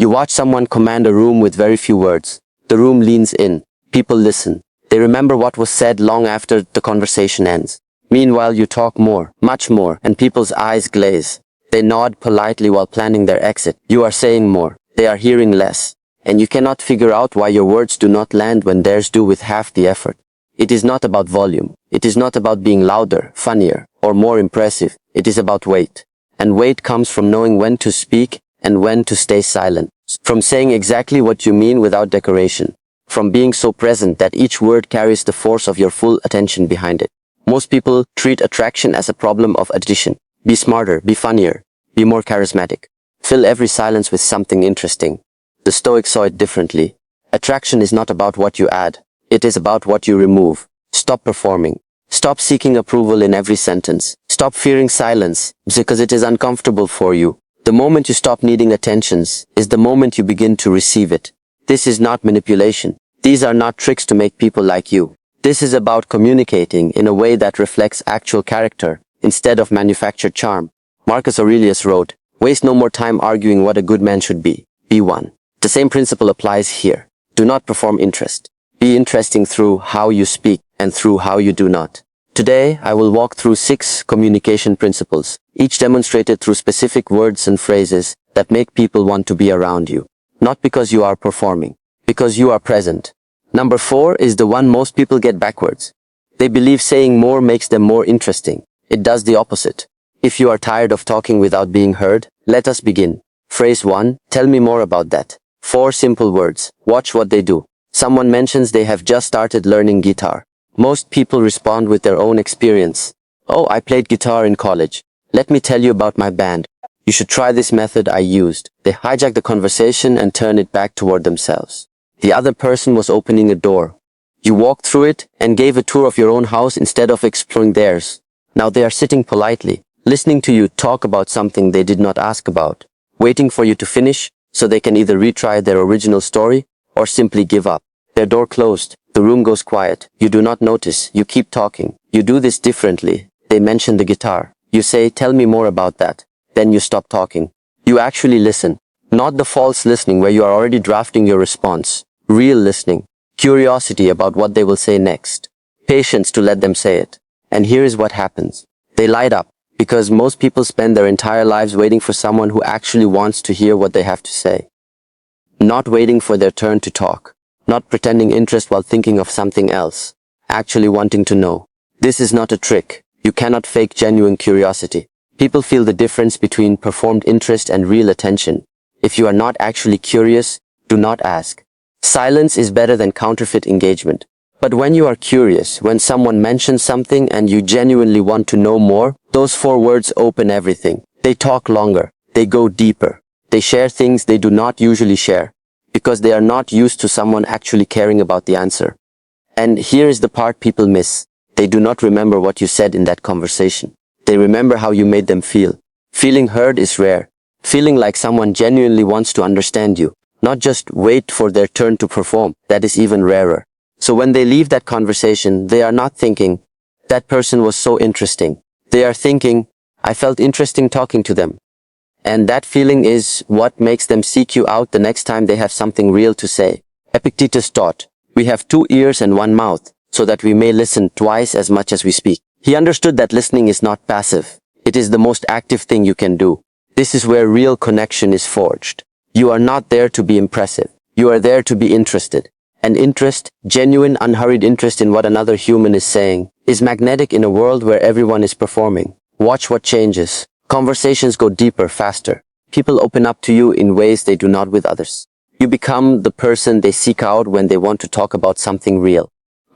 You watch someone command a room with very few words. The room leans in. People listen. They remember what was said long after the conversation ends. Meanwhile, you talk more, much more, and people's eyes glaze. They nod politely while planning their exit. You are saying more. They are hearing less. And you cannot figure out why your words do not land when theirs do with half the effort. It is not about volume. It is not about being louder, funnier, or more impressive. It is about weight. And weight comes from knowing when to speak and when to stay silent. From saying exactly what you mean without decoration. From being so present that each word carries the force of your full attention behind it. Most people treat attraction as a problem of addition. Be smarter, be funnier, be more charismatic. Fill every silence with something interesting. The Stoics saw it differently. Attraction is not about what you add. It is about what you remove. Stop performing. Stop seeking approval in every sentence. Stop fearing silence because it is uncomfortable for you. The moment you stop needing attentions is the moment you begin to receive it. This is not manipulation. These are not tricks to make people like you. This is about communicating in a way that reflects actual character instead of manufactured charm. Marcus Aurelius wrote, "Waste no more time arguing what a good man should be. Be one." The same principle applies here. Do not perform interest. Be interesting through how you speak and through how you do not. Today, I will walk through 6 communication principles, each demonstrated through specific words and phrases that make people want to be around you. Not because you are performing, because you are present. Number 4 is the one most people get backwards. They believe saying more makes them more interesting. It does the opposite. If you are tired of talking without being heard, let us begin. Phrase 1, tell me more about that. 4 simple words. Watch what they do. Someone mentions they have just started learning guitar. Most people respond with their own experience. "Oh, I played guitar in college. Let me tell you about my band. You should try this method I used." They hijack the conversation and turn it back toward themselves. The other person was opening a door. You walked through it and gave a tour of your own house instead of exploring theirs. Now they are sitting politely, listening to you talk about something they did not ask about, waiting for you to finish so they can either retry their original story or simply give up. Their door closed. The room goes quiet. You do not notice. You keep talking. You do this differently. They mention the guitar. You say, "Tell me more about that." Then you stop talking. You actually listen. Not the false listening where you are already drafting your response. Real listening. Curiosity about what they will say next. Patience to let them say it. And here is what happens. They light up because most people spend their entire lives waiting for someone who actually wants to hear what they have to say. Not waiting for their turn to talk. Not pretending interest while thinking of something else. Actually wanting to know. This is not a trick. You cannot fake genuine curiosity. People feel the difference between performed interest and real attention. If you are not actually curious, do not ask. Silence is better than counterfeit engagement. But when you are curious, when someone mentions something and you genuinely want to know more, those 4 words open everything. They talk longer. They go deeper. They share things they do not usually share, because they are not used to someone actually caring about the answer. And here is the part people miss. They do not remember what you said in that conversation. They remember how you made them feel. Feeling heard is rare. Feeling like someone genuinely wants to understand you, not just wait for their turn to perform, that is even rarer. So when they leave that conversation, they are not thinking, "That person was so interesting." They are thinking, "I felt interesting talking to them." And that feeling is what makes them seek you out the next time they have something real to say. Epictetus taught, "We have 2 ears and 1 mouth, so that we may listen twice as much as we speak." He understood that listening is not passive. It is the most active thing you can do. This is where real connection is forged. You are not there to be impressive. You are there to be interested. And interest, genuine, unhurried interest in what another human is saying, is magnetic in a world where everyone is performing. Watch what changes. Conversations go deeper, faster. People open up to you in ways they do not with others. You become the person they seek out when they want to talk about something real.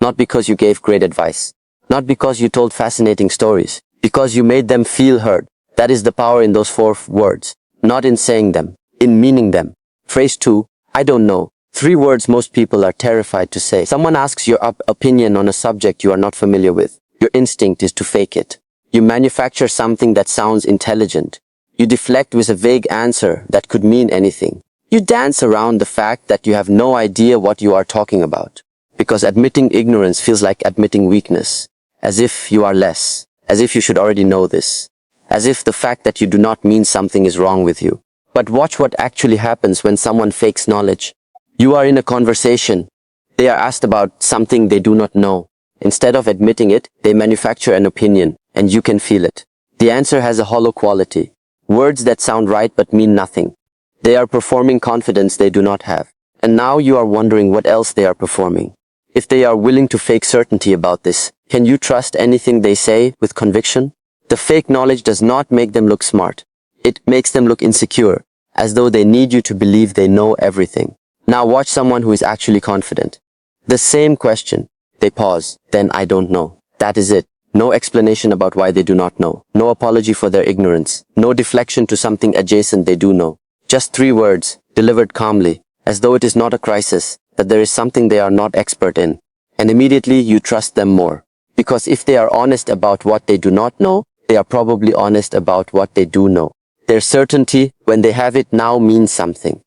Not because you gave great advice. Not because you told fascinating stories. Because you made them feel heard. That is the power in those 4 words. Not in saying them, in meaning them. Phrase 2, I don't know. 3 words most people are terrified to say. Someone asks your opinion on a subject you are not familiar with. Your instinct is to fake it. You manufacture something that sounds intelligent. You deflect with a vague answer that could mean anything. You dance around the fact that you have no idea what you are talking about. Because admitting ignorance feels like admitting weakness. As if you are less. As if you should already know this. As if the fact that you do not mean something is wrong with you. But watch what actually happens when someone fakes knowledge. You are in a conversation. They are asked about something they do not know. Instead of admitting it, they manufacture an opinion, and you can feel it. The answer has a hollow quality. Words that sound right but mean nothing. They are performing confidence they do not have. And now you are wondering what else they are performing. If they are willing to fake certainty about this, can you trust anything they say with conviction? The fake knowledge does not make them look smart. It makes them look insecure, as though they need you to believe they know everything. Now watch someone who is actually confident. The same question. They pause. Then I don't know. That is it. No explanation about why they do not know. No apology for their ignorance. No deflection to something adjacent they do know. Just 3 words, delivered calmly, as though it is not a crisis, that there is something they are not expert in. And immediately you trust them more. Because if they are honest about what they do not know, they are probably honest about what they do know. Their certainty, when they have it now, means something.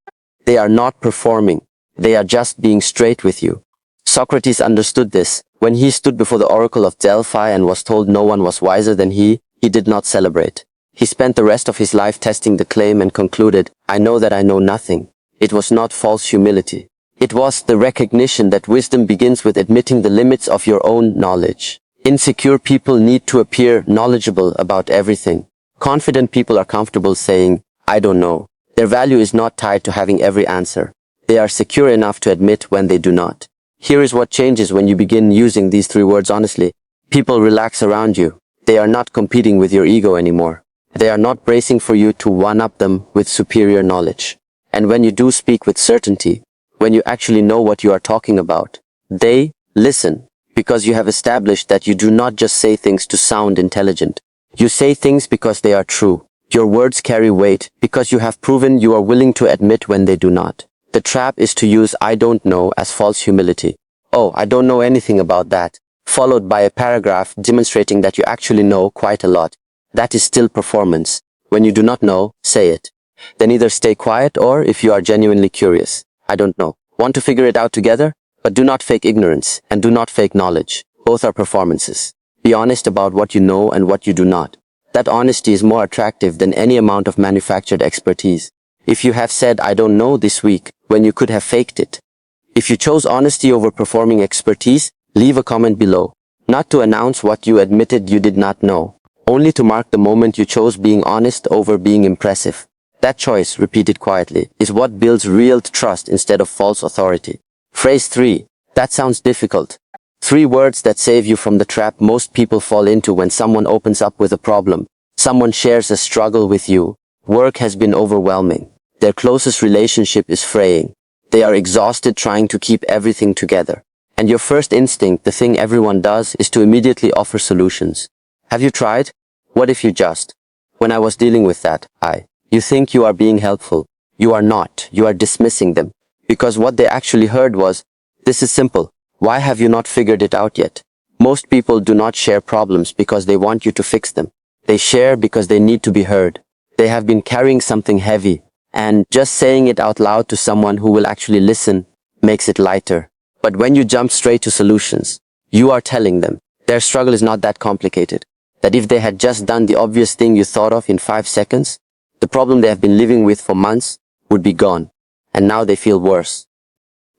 They are not performing. They are just being straight with you. Socrates understood this. When he stood before the oracle of Delphi and was told no one was wiser than he did not celebrate. He spent the rest of his life testing the claim and concluded, I know that I know nothing. It was not false humility. It was the recognition that wisdom begins with admitting the limits of your own knowledge. Insecure people need to appear knowledgeable about everything. Confident people are comfortable saying, I don't know. Their value is not tied to having every answer. They are secure enough to admit when they do not. Here is what changes when you begin using these 3 words honestly. People relax around you. They are not competing with your ego anymore. They are not bracing for you to one-up them with superior knowledge. And when you do speak with certainty, when you actually know what you are talking about, they listen, because you have established that you do not just say things to sound intelligent. You say things because they are true. Your words carry weight because you have proven you are willing to admit when they do not. The trap is to use I don't know as false humility. Oh, I don't know anything about that, followed by a paragraph demonstrating that you actually know quite a lot. That is still performance. When you do not know, say it. Then either stay quiet or, if you are genuinely curious, I don't know. Want to figure it out together? But do not fake ignorance and do not fake knowledge. Both are performances. Be honest about what you know and what you do not. That honesty is more attractive than any amount of manufactured expertise. If you have said I don't know this week when you could have faked it. If you chose honesty over performing expertise, leave a comment below. Not to announce what you admitted you did not know. Only to mark the moment you chose being honest over being impressive. That choice, repeated quietly, is what builds real trust instead of false authority. Phrase 3. That sounds difficult. 3 words that save you from the trap most people fall into when someone opens up with a problem. Someone shares a struggle with you. Work has been overwhelming. Their closest relationship is fraying. They are exhausted trying to keep everything together. And your first instinct, the thing everyone does, is to immediately offer solutions. Have you tried? What if you just? When I was dealing with that, you think you are being helpful. You are not. You are dismissing them. Because what they actually heard was, this is simple. Why have you not figured it out yet? Most people do not share problems because they want you to fix them. They share because they need to be heard. They have been carrying something heavy, and just saying it out loud to someone who will actually listen makes it lighter. But when you jump straight to solutions, you are telling them their struggle is not that complicated. That if they had just done the obvious thing you thought of in 5 seconds, the problem they have been living with for months would be gone. And now they feel worse.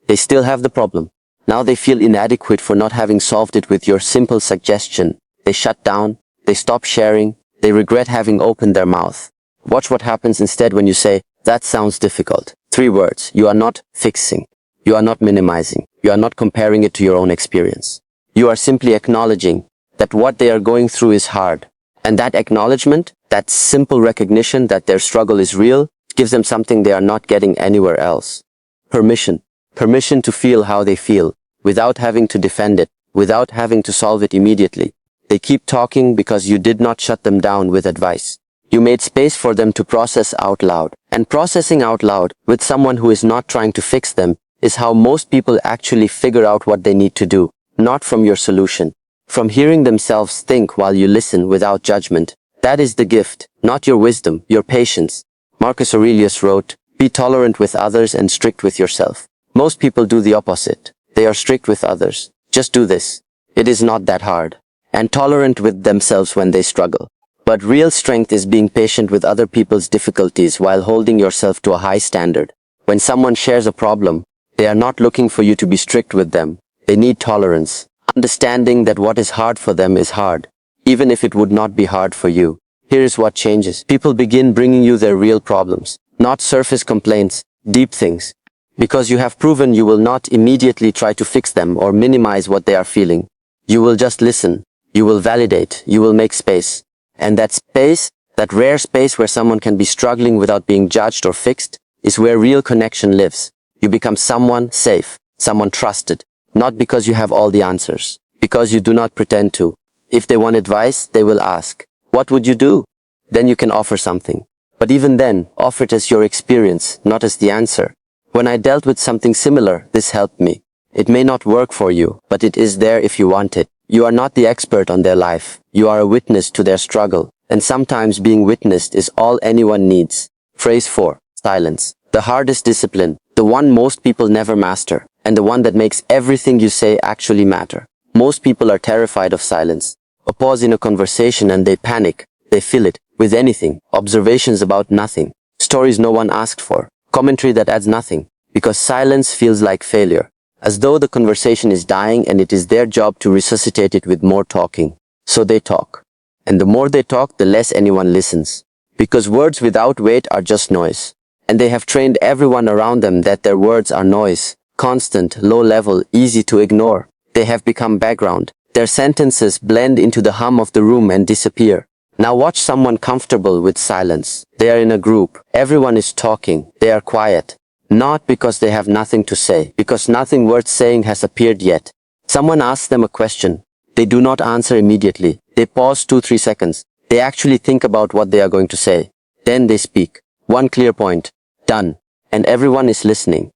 They still have the problem. Now they feel inadequate for not having solved it with your simple suggestion. They shut down. They stop sharing. They regret having opened their mouth. Watch what happens instead when you say, that sounds difficult. 3 words. You are not fixing. You are not minimizing. You are not comparing it to your own experience. You are simply acknowledging that what they are going through is hard. And that acknowledgement, that simple recognition that their struggle is real, gives them something they are not getting anywhere else. Permission. Permission to feel how they feel, without having to defend it, without having to solve it immediately. They keep talking because you did not shut them down with advice. You made space for them to process out loud. And processing out loud with someone who is not trying to fix them is how most people actually figure out what they need to do, not from your solution. From hearing themselves think while you listen without judgment. That is the gift, not your wisdom, your patience. Marcus Aurelius wrote, be tolerant with others and strict with yourself. Most people do the opposite. They are strict with others. Just do this. It is not that hard. And tolerant with themselves when they struggle. But real strength is being patient with other people's difficulties while holding yourself to a high standard. When someone shares a problem, they are not looking for you to be strict with them. They need tolerance, understanding that what is hard for them is hard, even if it would not be hard for you. Here is what changes. People begin bringing you their real problems, not surface complaints, deep things. Because you have proven you will not immediately try to fix them or minimize what they are feeling. You will just listen. You will validate. You will make space. And that space, that rare space where someone can be struggling without being judged or fixed, is where real connection lives. You become someone safe, someone trusted, not because you have all the answers, because you do not pretend to. If they want advice, they will ask, "What would you do?" Then you can offer something. But even then, offer it as your experience, not as the answer. When I dealt with something similar, this helped me. It may not work for you, but it is there if you want it. You are not the expert on their life. You are a witness to their struggle. And sometimes being witnessed is all anyone needs. Phrase 4. Silence. The hardest discipline. The one most people never master. And the one that makes everything you say actually matter. Most people are terrified of silence. A pause in a conversation and they panic. They fill it with anything. Observations about nothing. Stories no one asked for. Commentary that adds nothing. Because silence feels like failure. As though the conversation is dying and it is their job to resuscitate it with more talking. So they talk. And the more they talk, the less anyone listens. Because words without weight are just noise. And they have trained everyone around them that their words are noise. Constant, low level, easy to ignore. They have become background. Their sentences blend into the hum of the room and disappear. Now watch someone comfortable with silence. They are in a group. Everyone is talking. They are quiet. Not because they have nothing to say, because nothing worth saying has appeared yet. Someone asks them a question. They do not answer immediately. They pause 2-3 seconds. They actually think about what they are going to say. Then they speak. One clear point. Done. And everyone is listening.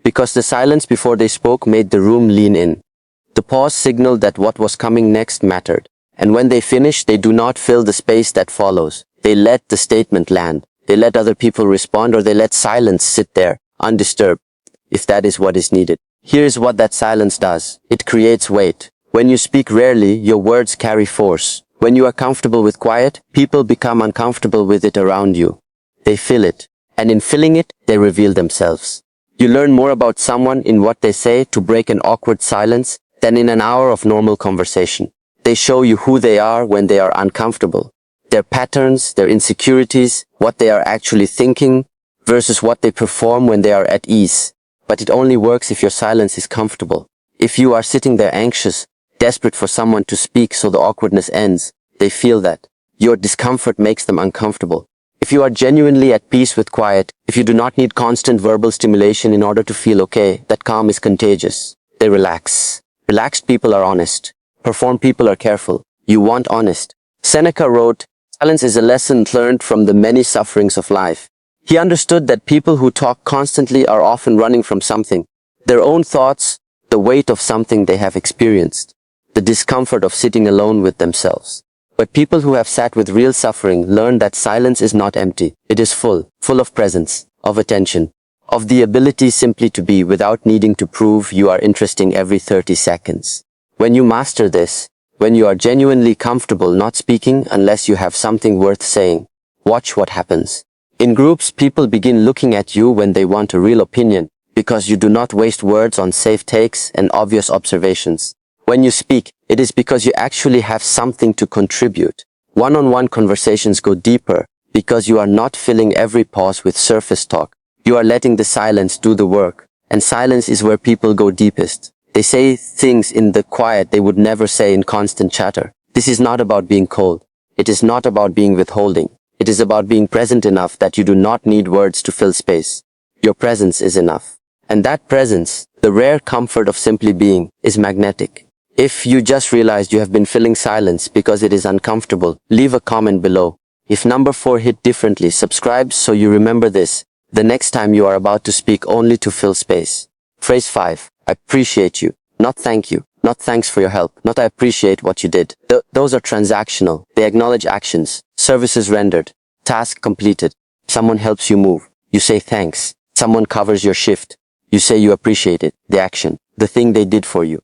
Because the silence before they spoke made the room lean in. The pause signaled that what was coming next mattered. And when they finish, they do not fill the space that follows. They let the statement land. They let other people respond, or they let silence sit there, undisturbed, if that is what is needed. Here is what that silence does. It creates weight. When you speak rarely, your words carry force. When you are comfortable with quiet, people become uncomfortable with it around you. They fill it. And in filling it, they reveal themselves. You learn more about someone in what they say to break an awkward silence than in an hour of normal conversation. They show you who they are when they are uncomfortable. Their patterns, their insecurities, what they are actually thinking, versus what they perform when they are at ease. But it only works if your silence is comfortable. If you are sitting there anxious, desperate for someone to speak so the awkwardness ends, they feel that. Your discomfort makes them uncomfortable. If you are genuinely at peace with quiet, if you do not need constant verbal stimulation in order to feel okay, that calm is contagious. They relax. Relaxed people are honest. Performed people are careful. You want honest. Seneca wrote, "Silence is a lesson learned from the many sufferings of life." He understood that people who talk constantly are often running from something. Their own thoughts, the weight of something they have experienced, the discomfort of sitting alone with themselves. But people who have sat with real suffering learn that silence is not empty. It is full of presence, of attention, of the ability simply to be without needing to prove you are interesting every 30 seconds. When you master this, when you are genuinely comfortable not speaking unless you have something worth saying, watch what happens. In groups, people begin looking at you when they want a real opinion, because you do not waste words on safe takes and obvious observations. When you speak, it is because you actually have something to contribute. One-on-one conversations go deeper because you are not filling every pause with surface talk. You are letting the silence do the work, and silence is where people go deepest. They say things in the quiet they would never say in constant chatter. This is not about being cold. It is not about being withholding. It is about being present enough that you do not need words to fill space. Your presence is enough. And that presence, the rare comfort of simply being, is magnetic. If you just realized you have been filling silence because it is uncomfortable, leave a comment below. If number 4 hit differently, subscribe so you remember this the next time you are about to speak only to fill space. Phrase 5. I appreciate you. Not thank you. Not thanks for your help. Not I appreciate what you did. Those are transactional. They acknowledge actions. Services rendered. Task completed. Someone helps you move. You say thanks. Someone covers your shift. You say you appreciate it. The action. The thing they did for you.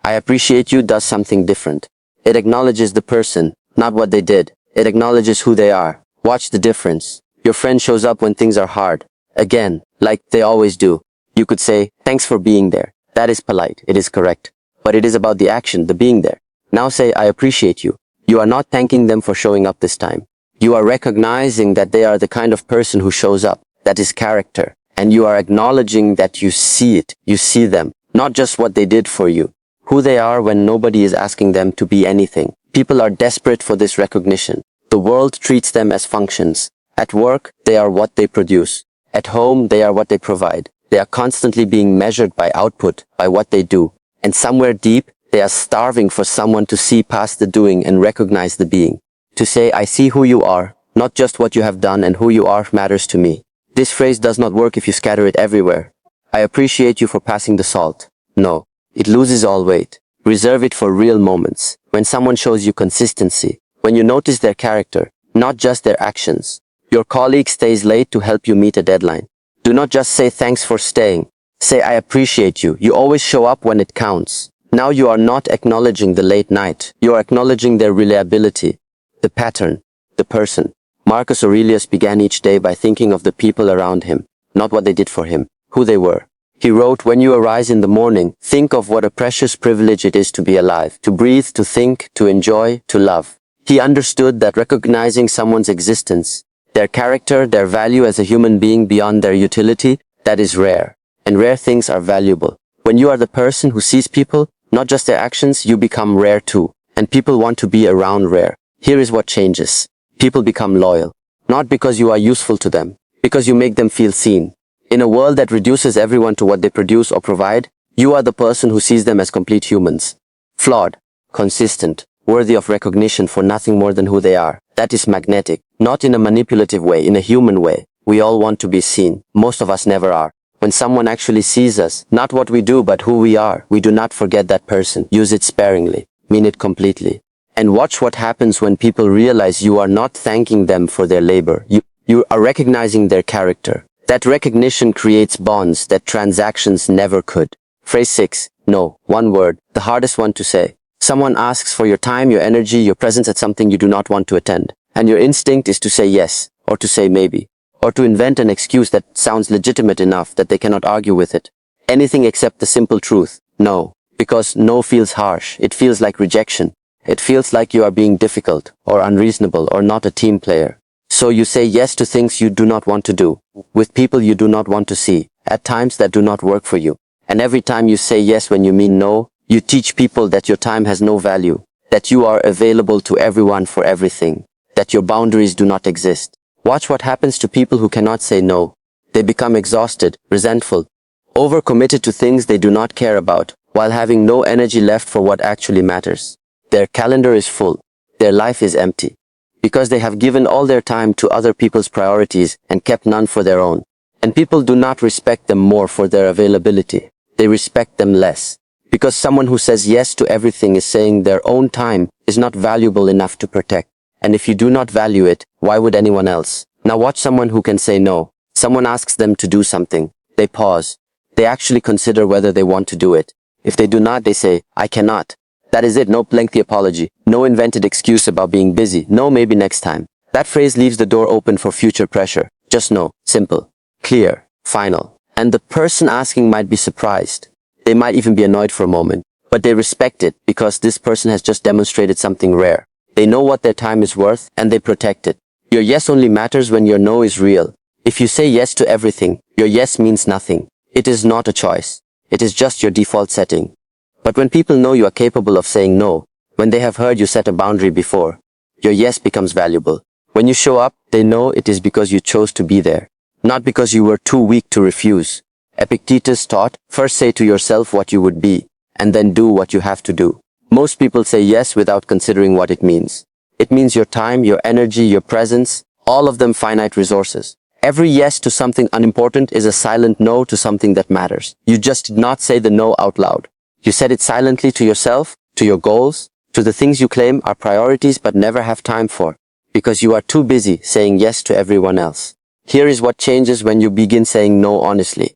I appreciate you does something different. It acknowledges the person, not what they did. It acknowledges who they are. Watch the difference. Your friend shows up when things are hard. Again, like they always do. You could say, thanks for being there. That is polite. It is correct. But it is about the action, the being there. Now say, I appreciate you. You are not thanking them for showing up this time. You are recognizing that they are the kind of person who shows up. That is character. And you are acknowledging that you see it. You see them. Not just what they did for you. Who they are when nobody is asking them to be anything. People are desperate for this recognition. The world treats them as functions. At work, they are what they produce. At home, they are what they provide. They are constantly being measured by output, by what they do. And somewhere deep, they are starving for someone to see past the doing and recognize the being. To say, I see who you are, not just what you have done, and who you are matters to me. This phrase does not work if you scatter it everywhere. I appreciate you for passing the salt. No, it loses all weight. Reserve it for real moments. When someone shows you consistency. When you notice their character, not just their actions. Your colleague stays late to help you meet a deadline. Do not just say thanks for staying. Say I appreciate you. You always show up when it counts. Now you are not acknowledging the late night. You are acknowledging their reliability, the pattern, the person. Marcus Aurelius began each day by thinking of the people around him, not what they did for him, who they were. He wrote, when you arise in the morning, think of what a precious privilege it is to be alive, to breathe, to think, to enjoy, to love. He understood that recognizing someone's existence, their character, their value as a human being beyond their utility, that is rare. And rare things are valuable. When you are the person who sees people, not just their actions, you become rare too. And people want to be around rare. Here is what changes. People become loyal. Not because you are useful to them, because you make them feel seen. In a world that reduces everyone to what they produce or provide, you are the person who sees them as complete humans. Flawed, consistent, worthy of recognition for nothing more than who they are. That is magnetic. Not in a manipulative way, in a human way. We all want to be seen. Most of us never are. When someone actually sees us, not what we do but who we are, we do not forget that person. Use it sparingly. Mean it completely. And watch what happens when people realize you are not thanking them for their labor. You are recognizing their character. That recognition creates bonds that transactions never could. Phrase 6. No. One word. The hardest one to say. Someone asks for your time, your energy, your presence at something you do not want to attend. And your instinct is to say yes, or to say maybe, or to invent an excuse that sounds legitimate enough that they cannot argue with it. Anything except the simple truth. No. Because no feels harsh. It feels like rejection. It feels like you are being difficult, or unreasonable, or not a team player. So you say yes to things you do not want to do, with people you do not want to see, at times that do not work for you. And every time you say yes when you mean no, you teach people that your time has no value, that you are available to everyone for everything, that your boundaries do not exist. Watch what happens to people who cannot say no. They become exhausted, resentful, overcommitted to things they do not care about, while having no energy left for what actually matters. Their calendar is full. Their life is empty. Because they have given all their time to other people's priorities and kept none for their own. And people do not respect them more for their availability. They respect them less. Because someone who says yes to everything is saying their own time is not valuable enough to protect. And if you do not value it, why would anyone else? Now watch someone who can say no. Someone asks them to do something. They pause. They actually consider whether they want to do it. If they do not, they say, I cannot. That is it. No lengthy apology. No invented excuse about being busy. No, maybe next time. That phrase leaves the door open for future pressure. Just no. Simple. Clear. Final. And the person asking might be surprised. They might even be annoyed for a moment. But they respect it because this person has just demonstrated something rare. They know what their time is worth and they protect it. Your yes only matters when your no is real. If you say yes to everything, your yes means nothing. It is not a choice. It is just your default setting. But when people know you are capable of saying no, when they have heard you set a boundary before, your yes becomes valuable. When you show up, they know it is because you chose to be there, not because you were too weak to refuse. Epictetus taught, first say to yourself what you would be, and then do what you have to do. Most people say yes without considering what it means. It means your time, your energy, your presence, all of them finite resources. Every yes to something unimportant is a silent no to something that matters. You just did not say the no out loud. You said it silently to yourself, to your goals, to the things you claim are priorities but never have time for, because you are too busy saying yes to everyone else. Here is what changes when you begin saying no honestly.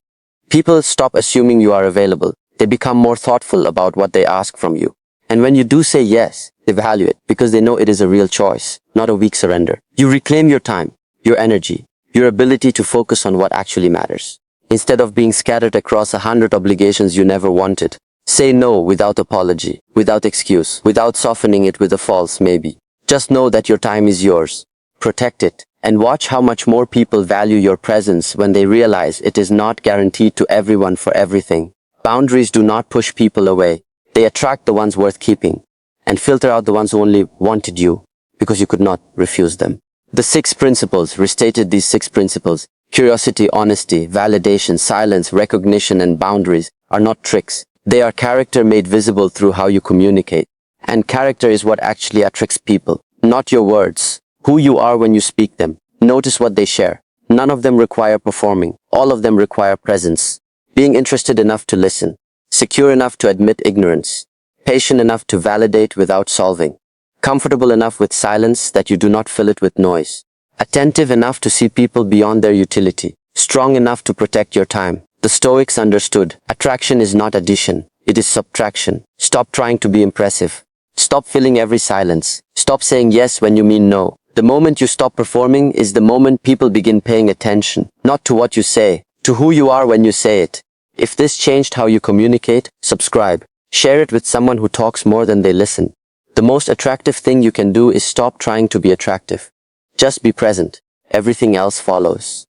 People stop assuming you are available. They become more thoughtful about what they ask from you. And when you do say yes, they value it because they know it is a real choice, not a weak surrender. You reclaim your time, your energy, your ability to focus on what actually matters. Instead of being scattered across 100 obligations you never wanted, say no without apology, without excuse, without softening it with a false maybe. Just know that your time is yours. Protect it, and watch how much more people value your presence when they realize it is not guaranteed to everyone for everything. Boundaries do not push people away. They attract the ones worth keeping, and filter out the ones who only wanted you because you could not refuse them. The 6 principles, restated these 6 principles, curiosity, honesty, validation, silence, recognition, and boundaries, are not tricks. They are character made visible through how you communicate. And character is what actually attracts people, not your words. Who you are when you speak them. Notice what they share. None of them require performing. All of them require presence. Being interested enough to listen. Secure enough to admit ignorance. Patient enough to validate without solving. Comfortable enough with silence that you do not fill it with noise. Attentive enough to see people beyond their utility. Strong enough to protect your time. The Stoics understood. Attraction is not addition. It is subtraction. Stop trying to be impressive. Stop filling every silence. Stop saying yes when you mean no. The moment you stop performing is the moment people begin paying attention, not to what you say, to who you are when you say it. If this changed how you communicate, subscribe. Share it with someone who talks more than they listen. The most attractive thing you can do is stop trying to be attractive. Just be present. Everything else follows.